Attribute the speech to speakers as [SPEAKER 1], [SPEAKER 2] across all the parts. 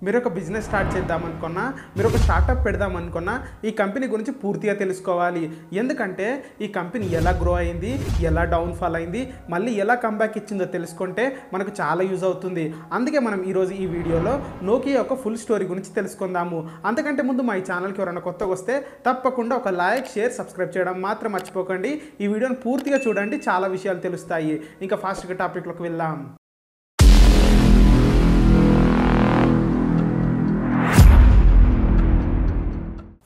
[SPEAKER 1] మీరు ఒక business start చేద్దామనుకున్నా, మీరు ఒక స్టార్టప్ పెడదామనుకున్నా ఈ కంపెనీ గురించి పూర్తిగా తెలుసుకోవాలి. ఎందుకంటే ఈ కంపెనీ ఎలా గ్రో అయింది, ఎలా డౌన్ఫాల్ అయింది, మళ్ళీ ఎలా కంబ్యాక్ ఇచ్చిందో తెలుసుకుంటే మనకు చాలా యూజ్ అవుతుంది. అందుకే మనం ఈరోజు ఈ వీడియోలో నోకియా యొక్క ఫుల్ స్టోరీ గురించి తెలుసుకుందాము. అంతకంటే ముందు మా ఈ ఛానల్కి ఎవరైనా కొత్తగా వస్తే తప్పకుండా ఒక లైక్, షేర్, సబ్స్క్రైబ్ చేయడం మాత్రం మర్చిపోకండి. ఈ వీడియోని పూర్తిగా చూడండి, చాలా విషయాలు తెలుస్తాయి. ఇంకా ఫాస్ట్గా టాపిక్లోకి వెళ్దాం.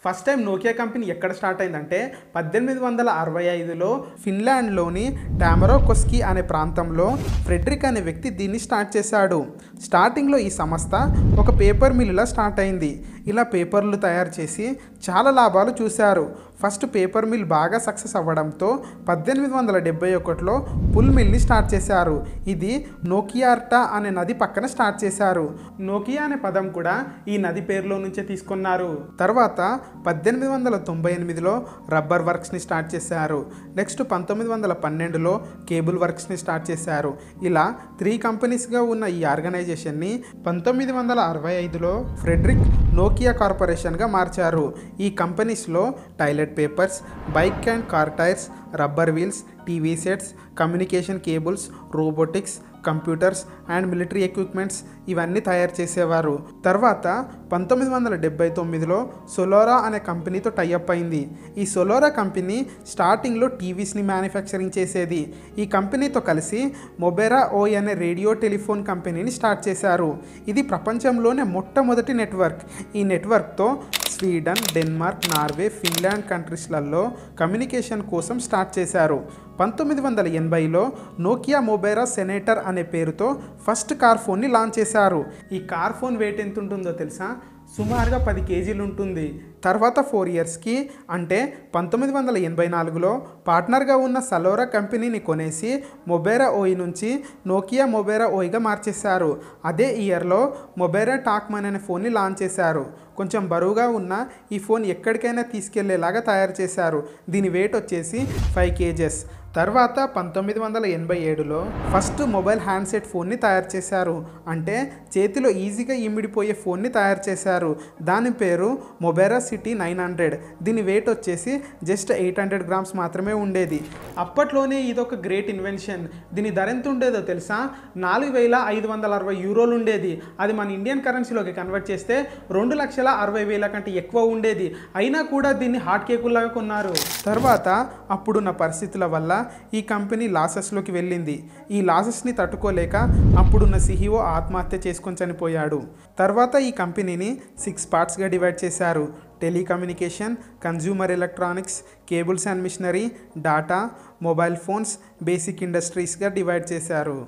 [SPEAKER 1] ఫస్ట్ టైం నోకియా కంపెనీ ఎక్కడ స్టార్ట్ అయిందంటే 1865లో ఫిన్లాండ్లోని టామరోకొస్కీ అనే ప్రాంతంలో ఫ్రెడరిక్ అనే వ్యక్తి దీన్ని స్టార్ట్ చేశాడు. స్టార్టింగ్లో ఈ సంస్థ ఒక పేపర్ మిల్లులా స్టార్ట్ అయింది. ఇలా పేపర్లు తయారు చేసి చాలా లాభాలు చూశారు. ఫస్ట్ పేపర్ మిల్ బాగా సక్సెస్ అవ్వడంతో 1871లో పుల్ మిల్ని స్టార్ట్ చేశారు. ఇది నోకియార్టా అనే నది పక్కన స్టార్ట్ చేశారు. నోకియా అనే పదం కూడా ఈ నది పేరులో నుంచే తీసుకున్నారు. తర్వాత 1898లో రబ్బర్ వర్క్స్ని స్టార్ట్ చేశారు. నెక్స్ట్ 1912లో కేబుల్ వర్క్స్ని స్టార్ట్ చేశారు. ఇలా 3 కంపెనీస్గా ఉన్న ఈ ఆర్గనైజేషన్ని 1965లో ఫ్రెడరిక్ నోకియా కార్పొరేషన్గా మార్చారు. ఈ కంపెనీస్లో toilet papers, bike and car tyres, rubber wheels, TV sets, communication cables, robotics, computers and military equipments ఇవన్నీ తయారు చేసేవారు. తర్వాత 1979లో సోలోరా అనే కంపెనీతో టైఅప్ అయింది. ఈ సోలోరా కంపెనీ స్టార్టింగ్లో టీవీస్ని మ్యానుఫ్యాక్చరింగ్ చేసేది. ఈ కంపెనీతో కలిసి మొబెరా ఓయ్ అనే రేడియో టెలిఫోన్ కంపెనీని స్టార్ట్ చేశారు. ఇది ప్రపంచంలోనే మొట్టమొదటి నెట్వర్క్. ఈ నెట్వర్క్తో స్వీడన్, డెన్మార్క్, నార్వే, ఫిన్లాండ్ కంట్రీస్లలో కమ్యూనికేషన్ కోసం స్టార్ట్ చేశారు. 1980లో నోకియా మొబెరా సెనేటర్ అనే పేరుతో ఫస్ట్ కార్ ఫోన్ని లాంచ్ చేశారు. ఈ కార్ ఫోన్ వెయిట్ ఎంత ఉంటుందో తెలుసా? సుమారుగా 10 కేజీలు ఉంటుంది. తర్వాత 4 ఇయర్స్కి అంటే 1984లో పార్ట్నర్గా ఉన్న సలోరా కంపెనీని కొనేసి మొబెరా ఓయ్ నుంచి నోకియా మొబెరా ఓయ్గా మార్చేశారు. అదే ఇయర్లో మొబెరా టాక్మన్ అనే ఫోన్ని లాంచ్ చేశారు. కొంచెం బరువుగా ఉన్న ఈ ఫోన్ ఎక్కడికైనా తీసుకెళ్లేలాగా తయారు చేశారు. దీని వెయిట్ వచ్చేసి 5 కేజెస్. తర్వాత 1987లో ఫస్ట్ మొబైల్ హ్యాండ్సెట్ ఫోన్ని తయారు చేశారు. అంటే చేతిలో ఈజీగా ఇమిడిపోయే ఫోన్ని తయారు చేశారు. దాని పేరు మొబెరా సిటీ 900. దీని వెయిట్ వచ్చేసి జస్ట్ 800 గ్రామ్స్ మాత్రమే ఉండేది. అప్పట్లోనే ఇదొక గ్రేట్ ఇన్వెన్షన్. దీని ధర ఎంత ఉండేదో తెలుసా? 4560 యూరోలు ఉండేది. అది మన ఇండియన్ కరెన్సీలోకి కన్వర్ట్ చేస్తే 2,60,000 కంటే ఎక్కువ ఉండేది. అయినా కూడా దీన్ని హాట్ కేకుల్లాగా కొన్నారు. తర్వాత అప్పుడున్న పరిస్థితుల వల్ల ఈ కంపెనీ లాసెస్లోకి వెళ్ళింది. ఈ లాసెస్ని తట్టుకోలేక అప్పుడున్న సిఇఓ ఆత్మహత్య చేసుకొని చనిపోయాడు. తర్వాత ఈ కంపెనీని 6 పార్ట్స్గా డివైడ్ చేశారు. Telecommunication, consumer electronics, cables and machinery, data, mobile phones, basic ఇండస్ట్రీస్గా డివైడ్ చేశారు.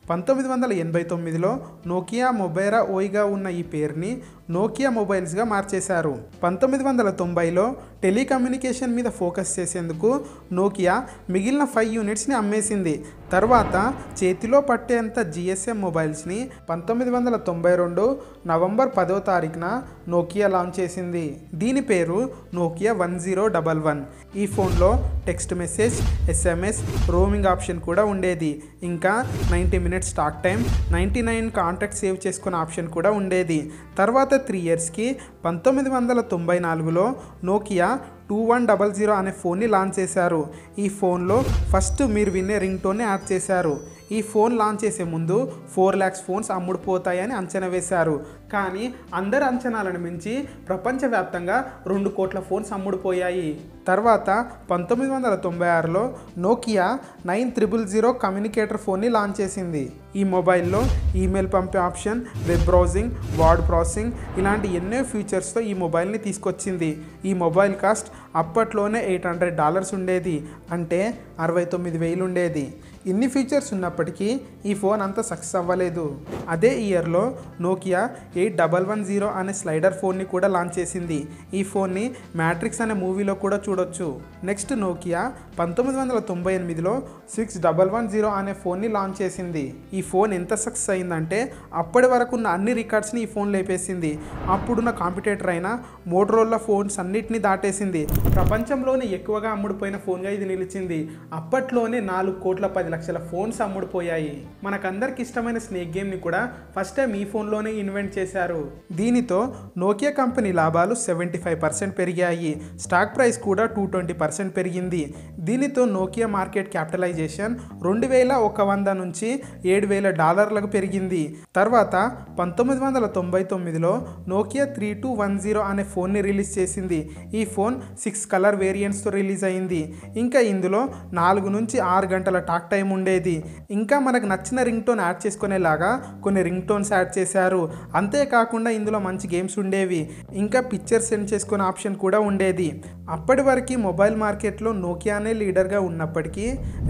[SPEAKER 1] 1989లో నోకియా మొబెరా ఓయ్గా ఉన్న ఈ పేరుని నోకియా మొబైల్స్గా మార్చేశారు. 1990లో టెలికమ్యూనికేషన్ మీద ఫోకస్ చేసేందుకు నోకియా మిగిలిన 5 యూనిట్స్ని అమ్మేసింది. తర్వాత చేతిలో పట్టేంత జిఎస్ఎం మొబైల్స్ని 1992 నవంబర్ 10వ తారీఖున నోకియా లాంచ్ చేసింది. దీని పేరు నోకియా 1011. ఈ ఫోన్లో text message, SMS, roaming option కూడా ఉండేది. ఇంకా 90 minutes talk time, 99 contact save చేసుకునే ఆప్షన్ కూడా ఉండేది. తర్వాత 3 ఇయర్స్కి 1994లో నోకియా 2100 అనే ఫోన్ని లాంచ్ చేశారు. ఈ ఫోన్లో ఫస్ట్ మీరు వినే రింగ్ టోన్ని యాడ్ చేశారు. ఈ ఫోన్ లాంచ్ చేసే ముందు 4 lakhs ఫోన్స్ అమ్ముడుపోతాయని అంచనా వేశారు. కానీ అందరి అంచనాలను మించి ప్రపంచవ్యాప్తంగా 2 కోట్ల ఫోన్స్ అమ్ముడుపోయాయి. తర్వాత 1996లో నోకియా 9000 కమ్యూనికేటర్ ఫోన్ని లాంచ్ చేసింది. ఈ మొబైల్లో ఈమెయిల్ పంపే option, web browsing, word processing ఇలాంటి ఎన్నో ఫీచర్స్తో ఈ మొబైల్ని తీసుకొచ్చింది. ఈ మొబైల్ కాస్ట్ అప్పట్లోనే $800 ఉండేది. అంటే 69,000 ఉండేది. ఇన్ని ఫీచర్స్ ఉన్నప్పటికీ ఈ ఫోన్ అంత సక్సెస్ అవ్వలేదు. అదే ఇయర్లో నోకియా 8110 అనే స్లైడర్ ఫోన్ని కూడా లాంచ్ చేసింది. ఈ ఫోన్ని మ్యాట్రిక్స్ అనే మూవీలో కూడా చూడొచ్చు. నెక్స్ట్ నోకియా 1998లో 6110 అనే ఫోన్ని లాంచ్ చేసింది. ఈ ఫోన్ ఎంత సక్సెస్ అయిందంటే అప్పటి వరకు ఉన్న అన్ని రికార్డ్స్ని ఈ ఫోన్ లేపేసింది. అప్పుడున్న కాంపిటేటర్ అయిన మోటరోలా ఫోన్స్ అన్నిటిని దాటేసింది. ప్రపంచంలోనే ఎక్కువగా అమ్ముడుపోయిన ఫోన్గా ఇది నిలిచింది. అప్పట్లోనే 4,10,00,000 ఫోన్స్ అమ్ముడుపోయాయి. మనకందరికి ఇష్టమైన స్నేక్ గేమ్ని కూడా ఫస్ట్ టైం ఈ ఫోన్లోనే ఇన్వెంట్ చేశారు. దీనితో నోకియా కంపెనీ లాభాలు 75% పెరిగాయి. స్టాక్ ప్రైస్ కూడా 220% పెరిగింది. దీనితో నోకియా మార్కెట్ క్యాపిటలైజేషన్ 2,100 నుంచి $7,000 పెరిగింది. తర్వాత 1999లో నోకియా 3210 అనే ఫోన్ని రిలీజ్ చేసింది. ఈ ఫోన్ 6 కలర్ వేరియంట్స్తో రిలీజ్ అయింది. ఇంకా ఇందులో 4 నుంచి 6 గంటల టాక్ టైం ఉండేది. ఇంకా మనకు నచ్చిన రింగ్ టోన్ యాడ్ చేసుకునేలాగా కొన్ని రింగ్ టోన్స్ యాడ్ చేశారు. అంతేకాకుండా ఇందులో మంచి గేమ్స్ ఉండేవి. ఇంకా పిక్చర్ సెండ్ చేసుకునే ఆప్షన్ కూడా ఉండేది. అప్పటి వరకు మొబైల్ మార్కెట్లో నోకియానే లీడర్గా ఉన్నప్పటికీ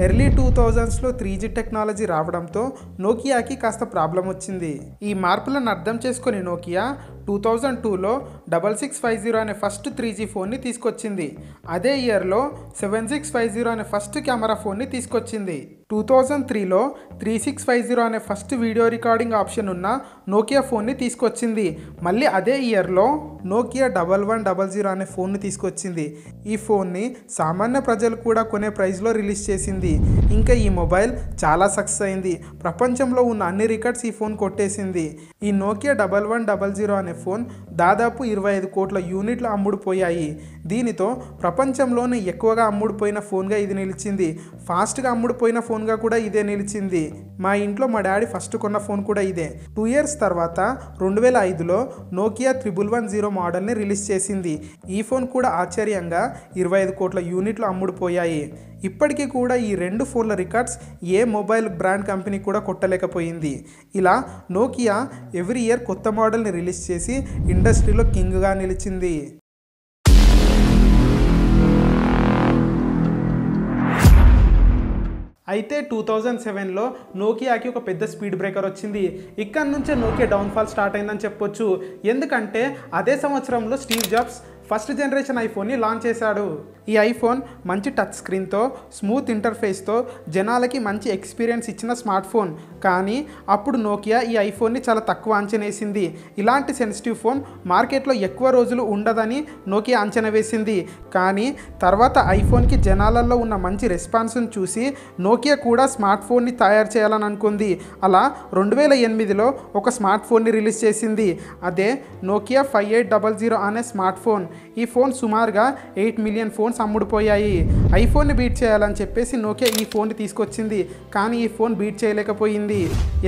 [SPEAKER 1] ఎర్లీ 2000స్లో 3G టెక్నాలజీ రావడంతో నోకియాకి కాస్త ప్రాబ్లం వచ్చింది. ఈ మార్పులను అర్థం చేసుకుని నోకియా 2002లో 6650 అనే ఫస్ట్ 3G ఫోన్ని తీసుకొచ్చింది. అదే ఇయర్లో 7650 అనే ఫస్ట్ కెమెరా ఫోన్ని తీసుకొచ్చింది. 2003లో 3650 అనే ఫస్ట్ వీడియో రికార్డింగ్ ఆప్షన్ ఉన్న నోకియా ఫోన్ని తీసుకొచ్చింది. మళ్ళీ అదే ఇయర్లో నోకియా 1100 అనే ఫోన్ని తీసుకొచ్చింది. ఈ ఫోన్ని సామాన్య ప్రజలు కూడా కొనే ప్రైస్లో రిలీజ్ చేసింది. ఇంకా ఈ మొబైల్ చాలా సక్సెస్ అయింది. ప్రపంచంలో ఉన్న అన్ని రికార్డ్స్ ఈ ఫోన్ కొట్టేసింది. ఈ నోకియా 1100 అనే ఫోన్ దాదాపు 25 కోట్ల యూనిట్లు అమ్ముడుపోయాయి. దీనితో ప్రపంచంలోనే ఎక్కువగా అమ్ముడుపోయిన ఫోన్గా ఇది నిలిచింది. ఫాస్ట్గా అమ్ముడుపోయిన ఫోన్గా కూడా ఇదే నిలిచింది. మా ఇంట్లో మా డాడీ ఫస్ట్ కొన్న ఫోన్ కూడా ఇదే. 2 ఇయర్స్ తర్వాత 2005లో నోకియా 3110 మోడల్ని రిలీజ్ చేసింది. ఈ ఫోన్ కూడా ఆశ్చర్యంగా 25 కోట్ల యూనిట్లు అమ్ముడుపోయాయి. ఇప్పటికీ కూడా ఈ 2 ఫోన్ల రికార్డ్స్ ఏ మొబైల్ బ్రాండ్ కంపెనీ కూడా కొట్టలేకపోయింది. ఇలా నోకియా ఎవ్రీ ఇయర్ కొత్త మోడల్ని రిలీజ్ చేసి ఇండస్ట్రీలో కింగ్గా నిలిచింది. అయితే 2007లో నోకియాకి ఒక పెద్ద స్పీడ్ బ్రేకర్ వచ్చింది. ఇక్కడ నుంచే నోకియా డౌన్ఫాల్ స్టార్ట్ అయిందని చెప్పొచ్చు. ఎందుకంటే అదే సంవత్సరంలో స్టీవ్ జాబ్స్ ఫస్ట్ జనరేషన్ ఐఫోన్ని లాంచ్ చేశాడు. ఈ ఐఫోన్ మంచి టచ్ స్క్రీన్తో స్మూత్ ఇంటర్ఫేస్తో జనాలకి మంచి ఎక్స్పీరియన్స్ ఇచ్చిన స్మార్ట్ ఫోన్. కానీ అప్పుడు నోకియా ఈ ఐఫోన్ని చాలా తక్కువ అంచనా వేసింది. ఇలాంటి సెన్సిటివ్ ఫోన్ మార్కెట్లో ఎక్కువ రోజులు ఉండదని నోకియా అంచనా వేసింది. కానీ తర్వాత ఐఫోన్కి జనాలలో ఉన్న మంచి రెస్పాన్స్ని చూసి నోకియా కూడా స్మార్ట్ ఫోన్ని తయారు చేయాలని అనుకుంది. అలా 2008లో ఒక స్మార్ట్ ఫోన్ని రిలీజ్ చేసింది. అదే నోకియా 5800 అనే స్మార్ట్ ఫోన్. ఈ ఫోన్ సుమారుగా 8 మిలియన్ ఫోన్స్ అమ్ముడుపోయాయి. ఐఫోన్ని బీట్ చేయాలని చెప్పేసి నోకియా ఈ ఫోన్ని తీసుకొచ్చింది. కానీ ఈ ఫోన్ బీట్ చేయలేకపోయింది.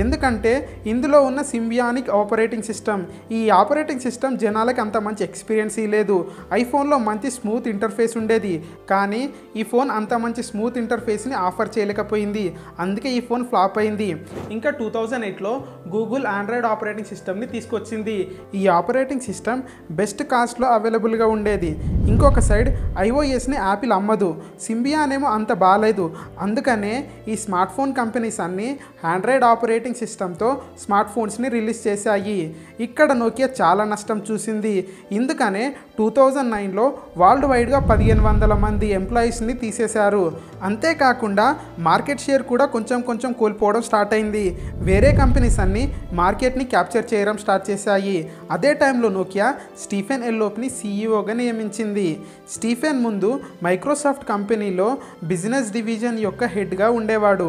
[SPEAKER 1] ఎందుకంటే ఇందులో ఉన్న సింబియానిక్ ఆపరేటింగ్ సిస్టమ్. ఈ ఆపరేటింగ్ సిస్టమ్ జనాలకి అంత మంచి ఎక్స్పీరియన్స్ లేదు. ఐఫోన్లో మంచి స్మూత్ ఇంటర్ఫేస్ ఉండేది. కానీ ఈ ఫోన్ అంత మంచి స్మూత్ ఇంటర్ఫేస్ని ఆఫర్ చేయలేకపోయింది. అందుకే ఈ ఫోన్ ఫ్లాప్ అయింది. ఇంకా 2008లో గూగుల్ ఆండ్రాయిడ్ ఆపరేటింగ్ సిస్టమ్ని తీసుకొచ్చింది. ఈ ఆపరేటింగ్ సిస్టమ్ బెస్ట్ కాస్ట్లో అవైలబుల్గా ఉండేది. ఇంకొక సైడ్ iOSని యాపిల్ అమ్మదు. సింబియానేమో అంత బాగాలేదు. అందుకనే ఈ స్మార్ట్ ఫోన్ కంపెనీస్ అన్నీ ఆండ్రాయిడ్ ఆపరేటింగ్ సిస్టమ్తో స్మార్ట్ ఫోన్స్ని రిలీజ్ చేశాయి. ఇక్కడ నోకియా చాలా నష్టం చూసింది. ఇందుకనే 2009లో వరల్డ్ వైడ్గా 1500 మంది ఎంప్లాయీస్ని తీసేశారు. అంతేకాకుండా మార్కెట్ షేర్ కూడా కొంచెం కోల్పోవడం స్టార్ట్ అయింది. వేరే కంపెనీస్ అన్నీ మార్కెట్ని క్యాప్చర్ చేయడం స్టార్ట్ చేశాయి. అదే టైంలో నోకియా స్టీఫెన్ ఎల్లోప్ని సీఈఓగా నియమించింది. స్టీఫెన్ ముందు మైక్రోసాఫ్ట్ కంపెనీలో బిజినెస్ డివిజన్ యొక్క హెడ్గా ఉండేవాడు.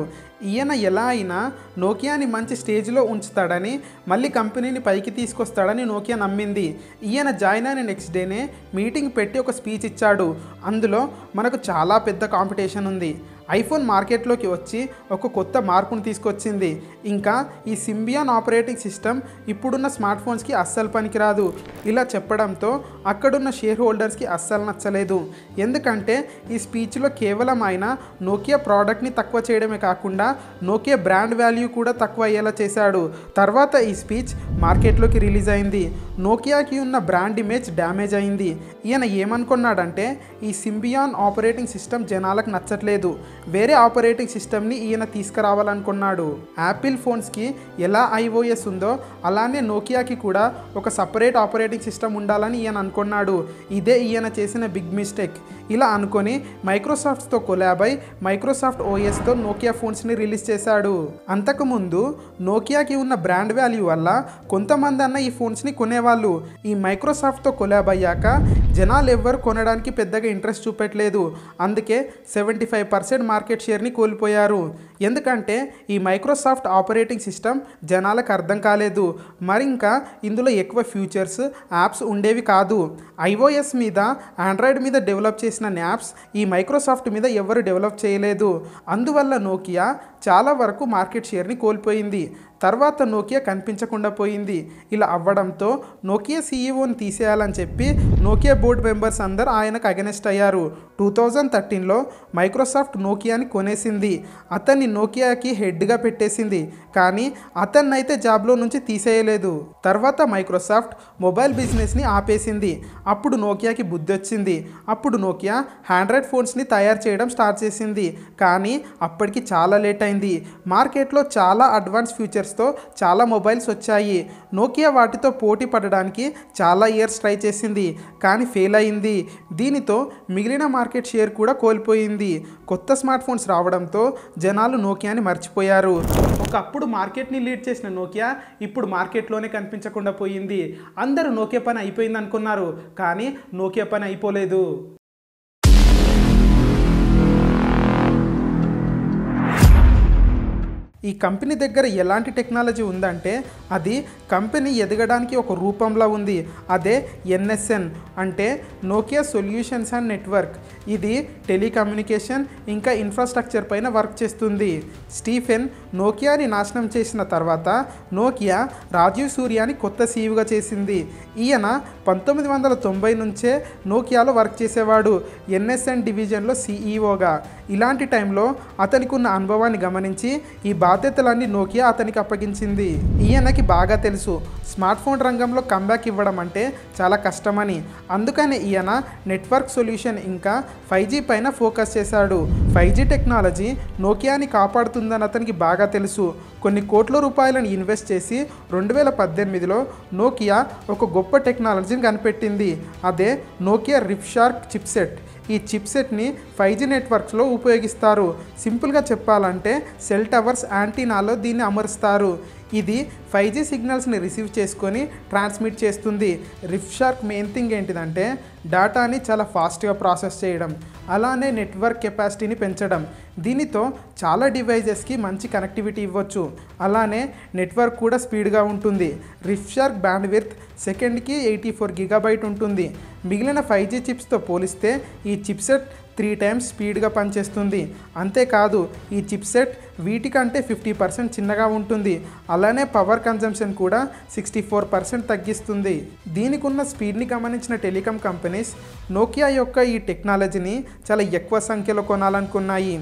[SPEAKER 1] ఈయన ఎలా అయినా నోకియాని మంచి స్టేజ్లో ఉంచుతాడని, మళ్ళీ కంపెనీని పైకి తీసుకొస్తాడని నోకియా నమ్మింది. ఈయన జాయిన్ అయిన నెక్స్ట్ డేనే మీటింగ్ పెట్టి ఒక స్పీచ్ ఇచ్చాడు. అందులో మనకు చాలా పెద్ద కాంపిటీషన్ ఉంది. ఐఫోన్ మార్కెట్లోకి వచ్చి ఒక కొత్త మార్పును తీసుకొచ్చింది. ఇంకా ఈ సింబియాన్ ఆపరేటింగ్ సిస్టమ్ ఇప్పుడున్న స్మార్ట్ ఫోన్స్కి అస్సలు పనికిరాదు. ఇలా చెప్పడంతో అక్కడున్న షేర్ హోల్డర్స్కి అస్సలు నచ్చలేదు. ఎందుకంటే ఈ స్పీచ్లో కేవలం ఆయన నోకియా ప్రోడక్ట్ని తక్కువ చేయడమే కాకుండా నోకియా బ్రాండ్ వాల్యూ కూడా తక్కువ అయ్యేలా చేశాడు. తర్వాత ఈ స్పీచ్ మార్కెట్లోకి రిలీజ్ అయింది. నోకియాకి ఉన్న బ్రాండ్ ఇమేజ్ డ్యామేజ్ అయింది. ఈయన ఏమనుకున్నాడంటే ఈ సింబియాన్ ఆపరేటింగ్ సిస్టమ్ జనాలకు నచ్చట్లేదు, వేరే ఆపరేటింగ్ సిస్టమ్ని ఈయన తీసుకురావాలనుకున్నాడు. యాపిల్ ఫోన్స్కి ఎలా iOS ఉందో అలానే నోకియాకి కూడా ఒక సపరేట్ ఆపరేటింగ్ సిస్టమ్ ఉండాలని ఈయన అనుకున్నాడు. ఇదే ఈయన చేసిన బిగ్ మిస్టేక్. ఇలా అనుకొని మైక్రోసాఫ్ట్తో కొలాబ్ అయి మైక్రోసాఫ్ట్ ఓఎస్తో నోకియా ఫోన్స్ని రిలీజ్ చేశాడు. అంతకుముందు నోకియాకి ఉన్న బ్రాండ్ వాల్యూ వల్ల కొంతమంది అన్న ఈ ఫోన్స్ని కొనేవాళ్ళు. ఈ మైక్రోసాఫ్ట్తో కొలాబ్ అయ్యాక జనాలు ఎవ్వరు కొనడానికి పెద్దగా ఇంట్రెస్ట్ చూపెట్టలేదు. అందుకే 75% మార్కెట్ షేర్ని కోల్పోయారు. ఎందుకంటే ఈ మైక్రోసాఫ్ట్ ఆపరేటింగ్ సిస్టమ్ జనాలకు అర్థం కాలేదు. మరింకా ఇందులో ఎక్కువ ఫీచర్స్ యాప్స్ ఉండేవి కాదు. iOS మీద ఆండ్రాయిడ్ మీద డెవలప్ చేసిన యాప్స్ ఈ మైక్రోసాఫ్ట్ మీద ఎవరు డెవలప్ చేయలేదు. అందువల్ల నోకియా చాలా వరకు మార్కెట్ షేర్ని కోల్పోయింది. తర్వాత నోకియా కనిపించకుండా పోయింది. ఇలా అవ్వడంతో నోకియా సీఈఓని తీసేయాలని చెప్పి నోకియా బోర్డ్ మెంబర్స్ అందరూ ఆయనకు అగెనెస్ట్ అయ్యారు. 2013లో మైక్రోసాఫ్ట్ నోకియాని కొనేసింది. అతన్ని నోకియాకి హెడ్గా పెట్టేసింది. కానీ అతన్ని అయితే జాబ్లో నుంచి తీసేయలేదు. తర్వాత మైక్రోసాఫ్ట్ మొబైల్ బిజినెస్ని ఆపేసింది. అప్పుడు నోకియాకి బుద్ధి వచ్చింది. అప్పుడు నోకియా ఆండ్రాయిడ్ ఫోన్స్ని తయారు చేయడం స్టార్ట్ చేసింది. కానీ అప్పటికి చాలా లేట్ అయింది. మార్కెట్లో చాలా అడ్వాన్స్ ఫీచర్స్తో చాలా మొబైల్స్ వచ్చాయి. నోకియా వాటితో పోటీ పడడానికి చాలా ఇయర్స్ ట్రై చేసింది. కానీ ఫెయిల్ అయింది. దీనితో మిగిలిన మార్కెట్ షేర్ కూడా కోల్పోయింది. కొత్త స్మార్ట్ ఫోన్స్ రావడంతో జనాలు నోకియాని మర్చిపోయారు. ఒకప్పుడు మార్కెట్ని లీడ్ చేసిన నోకియా ఇప్పుడు మార్కెట్లోనే కనిపించకుండా పోయింది. అందరూ నోకియా పని అయిపోయింది అనుకున్నారు. కానీ నోకియా పని అయిపోలేదు. ఈ కంపెనీ దగ్గర ఎలాంటి టెక్నాలజీ ఉందంటే అది కంపెనీ ఎదగడానికి ఒక రూపంలో ఉంది. అదే NSN అంటే నోకియా సొల్యూషన్స్ అండ్ నెట్వర్క్. ఇది టెలికమ్యూనికేషన్ ఇంకా ఇన్ఫ్రాస్ట్రక్చర్ పైన వర్క్ చేస్తుంది. స్టీఫెన్ నోకియాని నాశనం చేసిన తర్వాత నోకియా రాజీవ్ సూర్యాని కొత్త సీఈఓగా చేసింది. ఈయన 1990 నుంచే నోకియాలో వర్క్ చేసేవాడు, NSN డివిజన్లో సీఈఓగా. ఇలాంటి టైంలో అతనికి ఉన్న అనుభవాన్ని గమనించి ఈ బాధ్యతలన్నీ నోకియా అతనికి అప్పగించింది. ఈయనకి బాగా తెలుసు స్మార్ట్ ఫోన్ రంగంలో కంబ్యాక్ ఇవ్వడం అంటే చాలా కష్టమని. అందుకనే ఈయన నెట్వర్క్ సొల్యూషన్ ఇంకా 5G పైన ఫోకస్ చేశాడు. 5G టెక్నాలజీ నోకియాని కాపాడుతుందని అతనికి బాగా తెలుసు. కొన్ని కోట్ల రూపాయలను ఇన్వెస్ట్ చేసి 2018లో నోకియా ఒక గొప్ప టెక్నాలజీని కనిపెట్టింది. అదే నోకియా రిఫ్షార్క్ చిప్సెట్. ఈ చిప్సెట్ని 5G నెట్వర్క్స్లో ఉపయోగిస్తారు. సింపుల్గా చెప్పాలంటే సెల్ టవర్స్ యాంటీనాలో దీన్ని అమరుస్తారు. ఇది 5G సిగ్నల్స్ని రిసీవ్ చేసుకొని ట్రాన్స్మిట్ చేస్తుంది. రిఫ్షార్క్ మెయిన్ థింగ్ ఏంటిదంటే డేటాని చాలా ఫాస్ట్గా ప్రాసెస్ చేయడం, అలానే నెట్వర్క్ కెపాసిటీని పెంచడం. దీనితో చాలా డివైజెస్కి మంచి కనెక్టివిటీ ఇవ్వచ్చు. అలానే నెట్వర్క్ కూడా స్పీడ్గా ఉంటుంది. రిఫ్షార్క్ బ్యాండ్విడ్త్ సెకండ్కి 84 GB ఉంటుంది. మిగిలిన 5G చిప్స్తో పోలిస్తే ఈ చిప్సెట్ 3 times స్పీడ్గా పనిచేస్తుంది. అంతేకాదు ఈ చిప్సెట్ వీటికంటే 50% చిన్నగా ఉంటుంది. అలానే పవర్ కన్జంప్షన్ కూడా 64% తగ్గిస్తుంది. దీనికి ఉన్న స్పీడ్ని గమనించిన టెలికాం కంపెనీస్ నోకియా యొక్క ఈ టెక్నాలజీని చాలా ఎక్కువ సంఖ్యలో కొనాలనుకున్నాయి.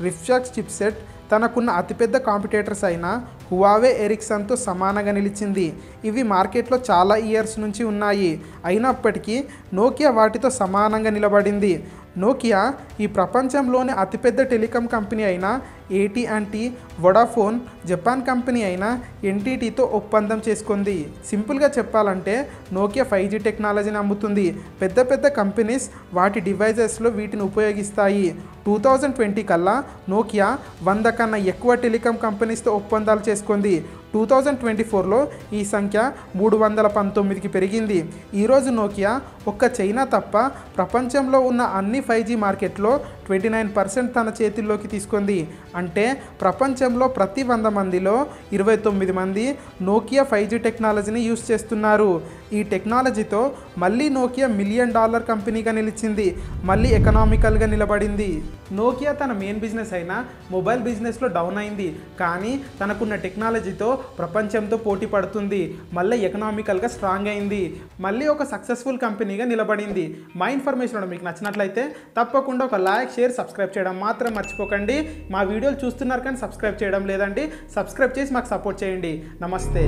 [SPEAKER 1] రిఫ్షార్క్ చిప్సెట్ తనకున్న అతిపెద్ద కాంపిటేటర్స్ అయిన హువావే, ఎరిక్సన్తో సమానంగా నిలిచింది. ఇవి మార్కెట్లో చాలా ఇయర్స్ నుంచి ఉన్నాయి. అయినప్పటికీ నోకియా వాటితో సమానంగా నిలబడింది. నోకియా ఈ ప్రపంచంలోనే అతిపెద్ద టెలికాం కంపెనీ అయిన AT&T, వొడాఫోన్, జపాన్ కంపెనీ అయిన NTTతో ఒప్పందం చేసుకుంది. సింపుల్గా చెప్పాలంటే నోకియా 5G టెక్నాలజీని అమ్ముతుంది. పెద్ద పెద్ద కంపెనీస్ వాటి డివైజెస్లో వీటిని ఉపయోగిస్తాయి. 2020 కల్లా నోకియా 100 కన్నా ఎక్కువ టెలికాం కంపెనీస్తో ఒప్పందాలు చేసుకుంది. 2024లో ఈ సంఖ్య 319కి పెరిగింది. ఈరోజు నోకియా ఒక్క చైనా తప్ప ప్రపంచంలో ఉన్న అన్ని 5G మార్కెట్లో 29% తన చేతుల్లోకి తీసుకుంది. అంటే ప్రపంచంలో ప్రతి 100 మందిలో 29 మంది నోకియా 5G టెక్నాలజీని యూజ్ చేస్తున్నారు. ఈ టెక్నాలజీతో మళ్ళీ నోకియా $1 మిలియన్ కంపెనీగా నిలిచింది. మళ్ళీ ఎకనామికల్గా నిలబడింది. నోకియా తన మెయిన్ బిజినెస్ అయిన మొబైల్ బిజినెస్లో డౌన్ అయింది. కానీ తనకున్న టెక్నాలజీతో ప్రపంచంతో పోటీ పడుతుంది. మళ్ళీ ఎకనామికల్గా స్ట్రాంగ్ అయింది. మళ్ళీ ఒక సక్సెస్ఫుల్ కంపెనీగా నిలబడింది. మా ఇన్ఫర్మేషన్ మీకు నచ్చినట్లయితే తప్పకుండా ఒక లైక్, షేర్, సబ్స్క్రైబ్ చేయడం మాత్రం మర్చిపోకండి. మా వీడియోలు చూస్తున్నారు కానీ సబ్స్క్రైబ్ చేయడం లేదండి. సబ్స్క్రైబ్ చేసి మాకు సపోర్ట్ చేయండి. నమస్తే.